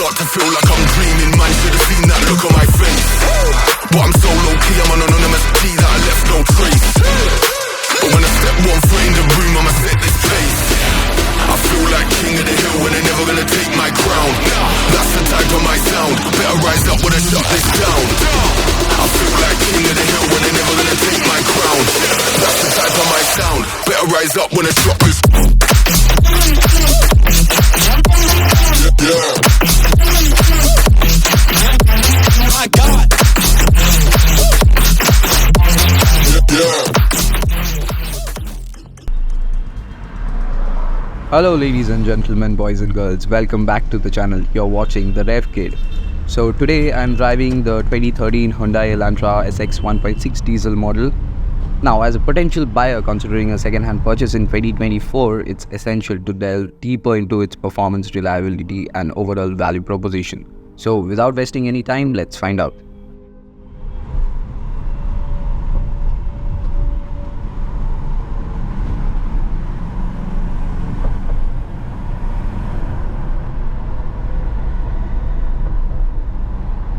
start to feel like I'm dreaming. Man, should've seen that look on my face. But I'm so low-key, I'm an anonymous G that I left no trace. But when I step 1 foot in the room, I'ma set this place. I feel like king of the hill and they're never gonna take my crown. That's the type of my sound. Better rise up when I shut this down. I feel like king of the hill and they're never gonna take my crown. That's the type of my sound. Better rise up when I drop this. Yeah. My God. Yeah. Hello ladies and gentlemen, boys and girls, welcome back to the channel. You're watching The Rev Kid. So today I'm driving the 2013 Hyundai Elantra SX 1.6 diesel model. Now, as a potential buyer considering a second-hand purchase in 2024, it's essential to delve deeper into its performance, reliability and overall value proposition. So without wasting any time, let's find out.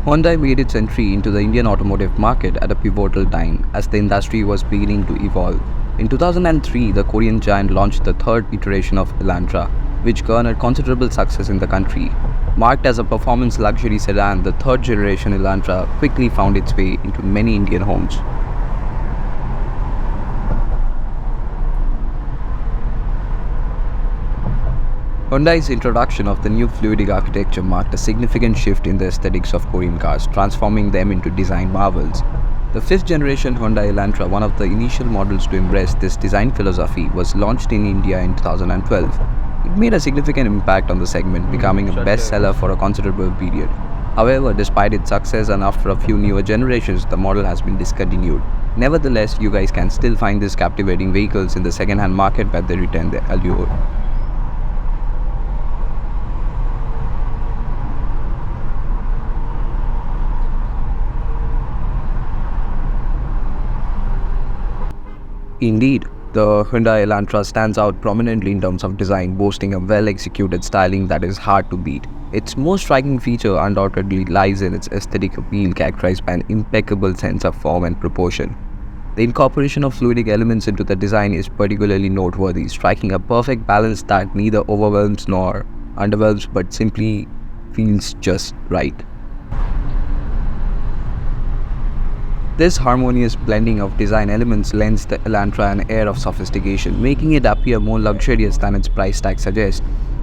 Hyundai made its entry into the Indian automotive market at a pivotal time as the industry was beginning to evolve. In 2003, the Korean giant launched the third iteration of Elantra, which garnered considerable success in the country. Marked as a performance luxury sedan, the third generation Elantra quickly found its way into many Indian homes. Hyundai's introduction of the new fluidic architecture marked a significant shift in the aesthetics of Korean cars, transforming them into design marvels. The 5th generation Hyundai Elantra, one of the initial models to embrace this design philosophy, was launched in India in 2012. It made a significant impact on the segment, becoming a bestseller for a considerable period. However, despite its success and after a few newer generations, the model has been discontinued. Nevertheless, you guys can still find these captivating vehicles in the second-hand market where they retain their allure. Indeed, the Hyundai Elantra stands out prominently in terms of design, boasting a well-executed styling that is hard to beat. Its most striking feature undoubtedly lies in its aesthetic appeal, characterized by an impeccable sense of form and proportion. The incorporation of fluidic elements into the design is particularly noteworthy, striking a perfect balance that neither overwhelms nor underwhelms but simply feels just right. This harmonious blending of design elements lends the Elantra an air of sophistication, making it appear more luxurious than its price tag suggests.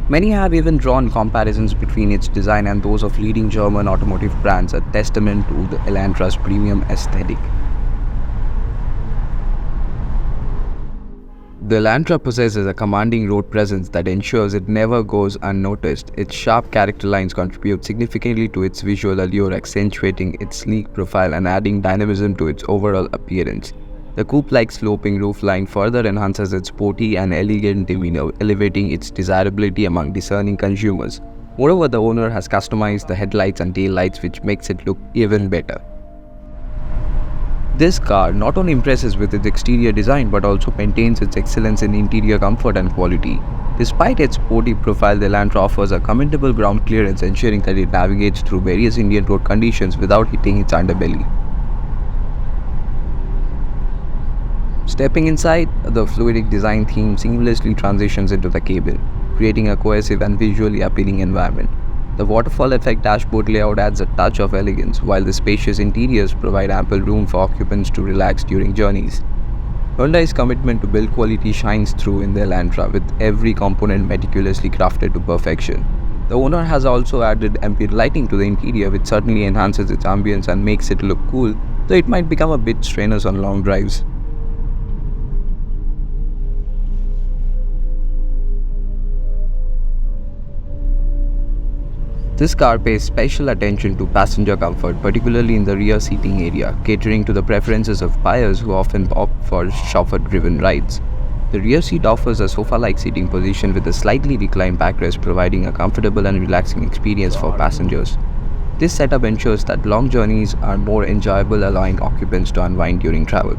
Many have even drawn comparisons between its design and those of leading German automotive brands, a testament to the Elantra's premium aesthetic. The Elantra possesses a commanding road presence that ensures it never goes unnoticed. Its sharp character lines contribute significantly to its visual allure, accentuating its sleek profile and adding dynamism to its overall appearance. The coupe-like sloping roofline further enhances its sporty and elegant demeanor, elevating its desirability among discerning consumers. Moreover, the owner has customized the headlights and taillights, which makes it look even better. This car not only impresses with its exterior design but also maintains its excellence in interior comfort and quality. Despite its sporty profile, the Elantra offers a commendable ground clearance, ensuring that it navigates through various Indian road conditions without hitting its underbelly. Stepping inside, the fluidic design theme seamlessly transitions into the cabin, creating a cohesive and visually appealing environment. The waterfall effect dashboard layout adds a touch of elegance, while the spacious interiors provide ample room for occupants to relax during journeys. Hyundai's commitment to build quality shines through in the Elantra, with every component meticulously crafted to perfection. The owner has also added ambient lighting to the interior, which certainly enhances its ambience and makes it look cool, though it might become a bit strenuous on long drives. This car pays special attention to passenger comfort, particularly in the rear seating area, catering to the preferences of buyers who often opt for chauffeur-driven rides. The rear seat offers a sofa-like seating position with a slightly reclined backrest, providing a comfortable and relaxing experience for passengers. This setup ensures that long journeys are more enjoyable, allowing occupants to unwind during travel.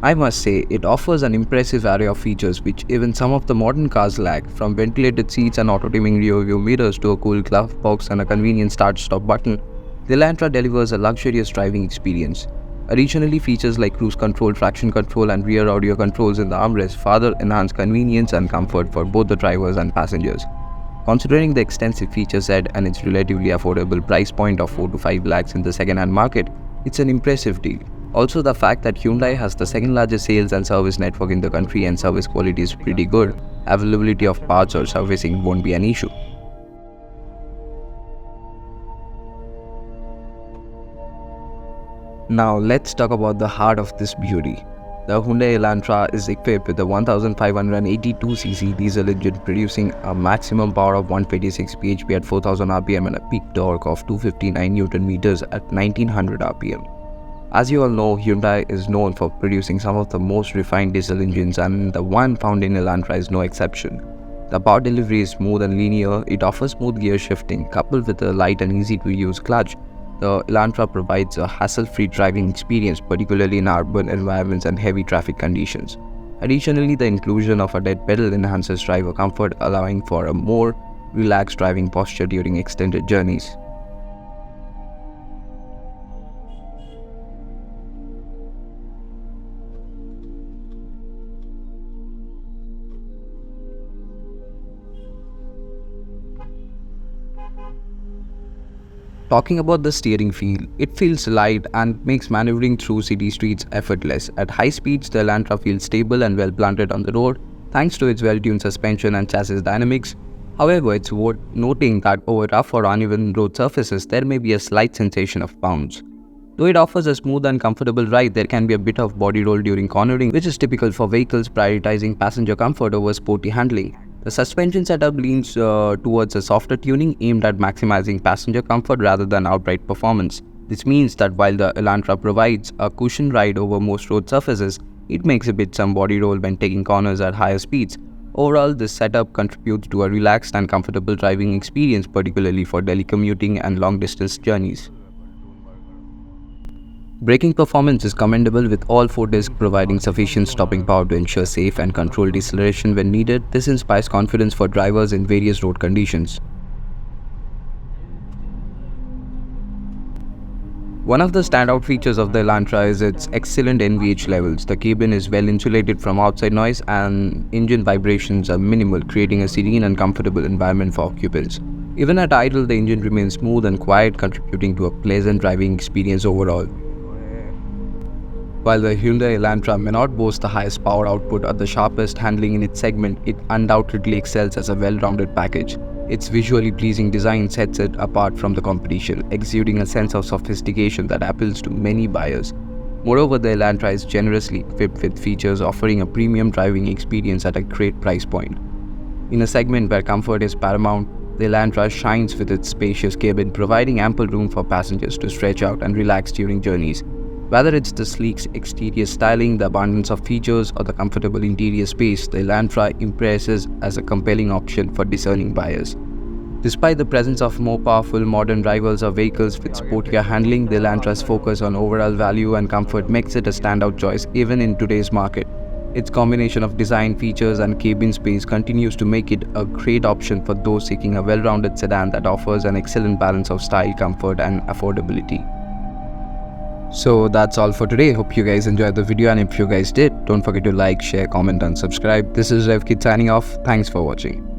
I must say, it offers an impressive array of features which even some of the modern cars lack, from ventilated seats and auto-dimming rear-view mirrors to a cool glove box and a convenient start-stop button. The Elantra delivers a luxurious driving experience. Additionally, features like cruise control, traction control, and rear audio controls in the armrest further enhance convenience and comfort for both the drivers and passengers. Considering the extensive feature set and its relatively affordable price point of 4 to 5 lakhs in the second-hand market, it's an impressive deal. Also, the fact that Hyundai has the second largest sales and service network in the country and service quality is pretty good, availability of parts or servicing won't be an issue. Now let's talk about the heart of this beauty. The Hyundai Elantra is equipped with a 1582cc diesel engine producing a maximum power of 126 bhp at 4000 rpm and a peak torque of 259 Nm at 1900 rpm. As you all know, Hyundai is known for producing some of the most refined diesel engines, and the one found in Elantra is no exception. The power delivery is smooth and linear. It offers smooth gear shifting coupled with a light and easy to use clutch. The Elantra provides a hassle-free driving experience, particularly in urban environments and heavy traffic conditions. Additionally, the inclusion of a dead pedal enhances driver comfort, allowing for a more relaxed driving posture during extended journeys. Talking about the steering feel, it feels light and makes maneuvering through city streets effortless. At high speeds, the Elantra feels stable and well planted on the road, thanks to its well-tuned suspension and chassis dynamics. However, it's worth noting that over rough or uneven road surfaces, there may be a slight sensation of bounce. Though it offers a smooth and comfortable ride, there can be a bit of body roll during cornering, which is typical for vehicles prioritizing passenger comfort over sporty handling. The suspension setup leans towards a softer tuning aimed at maximizing passenger comfort rather than outright performance. This means that while the Elantra provides a cushioned ride over most road surfaces, it makes a bit some body roll when taking corners at higher speeds. Overall, this setup contributes to a relaxed and comfortable driving experience, particularly for daily commuting and long-distance journeys. Braking performance is commendable, with all 4 discs providing sufficient stopping power to ensure safe and controlled deceleration when needed. This inspires confidence for drivers in various road conditions. One of the standout features of the Elantra is its excellent NVH levels. The cabin is well insulated from outside noise and engine vibrations are minimal, creating a serene and comfortable environment for occupants. Even at idle, the engine remains smooth and quiet, contributing to a pleasant driving experience overall. While the Hyundai Elantra may not boast the highest power output or the sharpest handling in its segment, it undoubtedly excels as a well-rounded package. Its visually pleasing design sets it apart from the competition, exuding a sense of sophistication that appeals to many buyers. Moreover, the Elantra is generously equipped with features offering a premium driving experience at a great price point. In a segment where comfort is paramount, the Elantra shines with its spacious cabin, providing ample room for passengers to stretch out and relax during journeys. Whether it's the sleek exterior styling, the abundance of features, or the comfortable interior space, the Elantra impresses as a compelling option for discerning buyers. Despite the presence of more powerful modern rivals or vehicles with sportier handling, the Elantra's focus on overall value and comfort makes it a standout choice even in today's market. Its combination of design, features, and cabin space continues to make it a great option for those seeking a well-rounded sedan that offers an excellent balance of style, comfort, and affordability. So that's all for today. Hope you guys enjoyed the video, and if you guys did, don't forget to like, share, comment, and subscribe. This is RevKid signing off. Thanks for watching.